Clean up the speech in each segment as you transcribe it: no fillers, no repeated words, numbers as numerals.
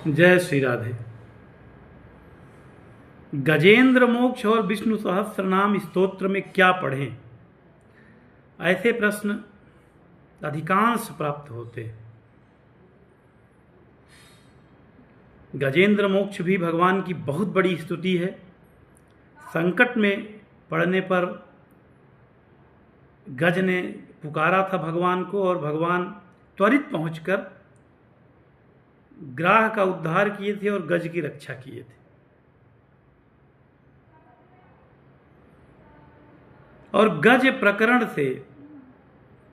जय श्री राधे। गजेंद्र मोक्ष और विष्णु सहस्त्र नाम स्तोत्र में क्या पढ़ें, ऐसे प्रश्न अधिकांश प्राप्त होते हैं। गजेंद्र मोक्ष भी भगवान की बहुत बड़ी स्तुति है। संकट में पड़ने पर गज ने पुकारा था भगवान को और भगवान त्वरित पहुंचकर ग्राह का उद्धार किए थे और गज की रक्षा किए थे। और गज प्रकरण से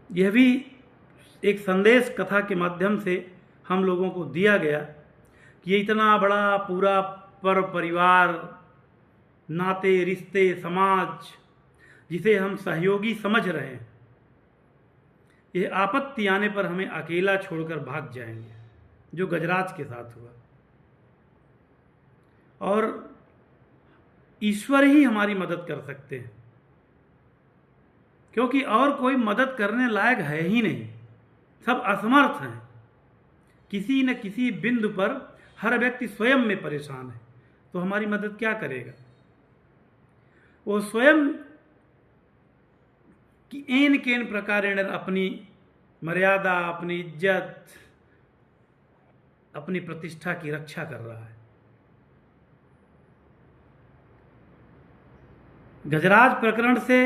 यह भी एक संदेश कथा के माध्यम से हम लोगों को दिया गया कि ये इतना बड़ा पूरा परिवार, नाते रिश्ते, समाज जिसे हम सहयोगी समझ रहे हैं, यह आपत्ति आने पर हमें अकेला छोड़कर भाग जाएंगे, जो गजराज के साथ हुआ। और ईश्वर ही हमारी मदद कर सकते हैं, क्योंकि और कोई मदद करने लायक है ही नहीं। सब असमर्थ हैं। किसी न किसी बिंदु पर हर व्यक्ति स्वयं में परेशान है, तो हमारी मदद क्या करेगा? वो स्वयं की एन केन प्रकारेण अपनी मर्यादा, अपनी इज्जत, अपनी प्रतिष्ठा की रक्षा कर रहा है। गजराज प्रकरण से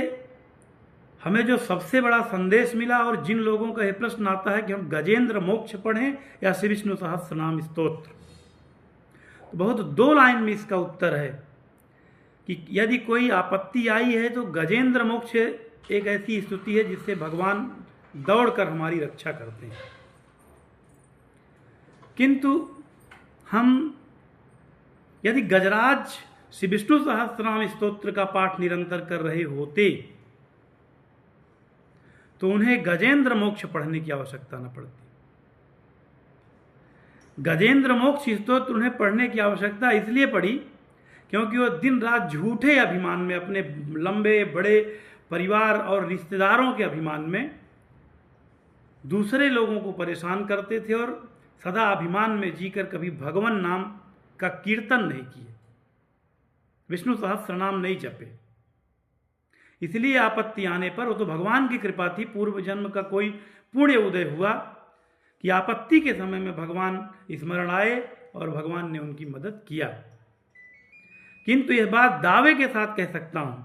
हमें जो सबसे बड़ा संदेश मिला, और जिन लोगों का यह प्रश्न आता है कि हम गजेंद्र मोक्ष पढ़ें या श्री विष्णु सहस्त्र नाम स्तोत्र, तो बहुत 2 लाइन में इसका उत्तर है कि यदि कोई आपत्ति आई है तो गजेंद्र मोक्ष एक ऐसी स्तुति है जिससे भगवान दौड़कर हमारी रक्षा करते हैं। किंतु हम यदि गजराज श्री विष्णु सहस्त्रनाम स्तोत्र का पाठ निरंतर कर रहे होते तो उन्हें गजेंद्र मोक्ष पढ़ने की आवश्यकता न पड़ती। गजेंद्र मोक्ष स्तोत्र उन्हें पढ़ने की आवश्यकता इसलिए पड़ी क्योंकि वो दिन रात झूठे अभिमान में, अपने लंबे बड़े परिवार और रिश्तेदारों के अभिमान में दूसरे लोगों को परेशान करते थे और सदा अभिमान में जीकर कभी भगवान नाम का कीर्तन नहीं किए, विष्णु सहस्त्र नाम नहीं जपे। इसलिए आपत्ति आने पर, वो तो भगवान की कृपा थी, पूर्व जन्म का कोई पुण्य उदय हुआ कि आपत्ति के समय में भगवान स्मरण आए और भगवान ने उनकी मदद किया। किंतु यह बात दावे के साथ कह सकता हूं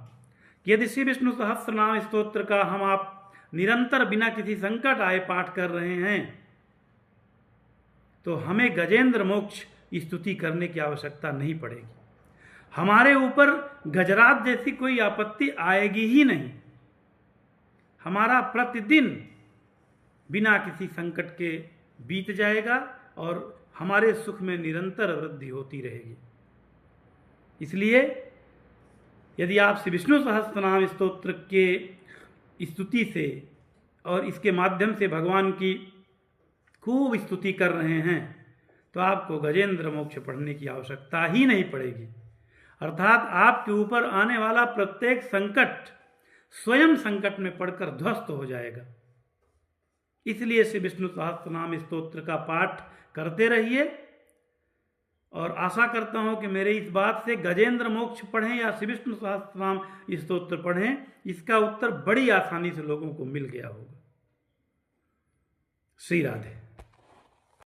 कि यदि श्री विष्णु सहस्त्र नाम स्तोत्र का हम आप निरंतर बिना किसी संकट आए पाठ कर रहे हैं तो हमें गजेंद्र मोक्ष स्तुति करने की आवश्यकता नहीं पड़ेगी। हमारे ऊपर गजराज जैसी कोई आपत्ति आएगी ही नहीं। हमारा प्रतिदिन बिना किसी संकट के बीत जाएगा और हमारे सुख में निरंतर वृद्धि होती रहेगी। इसलिए यदि आप श्री विष्णु सहस्त्रनाम स्तोत्र के स्तुति से और इसके माध्यम से भगवान की खूब स्तुति कर रहे हैं तो आपको गजेंद्र मोक्ष पढ़ने की आवश्यकता ही नहीं पड़ेगी। अर्थात आपके ऊपर आने वाला प्रत्येक संकट स्वयं संकट में पड़कर ध्वस्त हो जाएगा। इसलिए श्री विष्णु सहस्त्र नाम स्तोत्र का पाठ करते रहिए और आशा करता हूं कि मेरे इस बात से गजेंद्र मोक्ष पढ़ें या श्री विष्णु सहस्त्र नाम स्तोत्र पढ़ें, इसका उत्तर बड़ी आसानी से लोगों को मिल गया होगा। श्री राधे।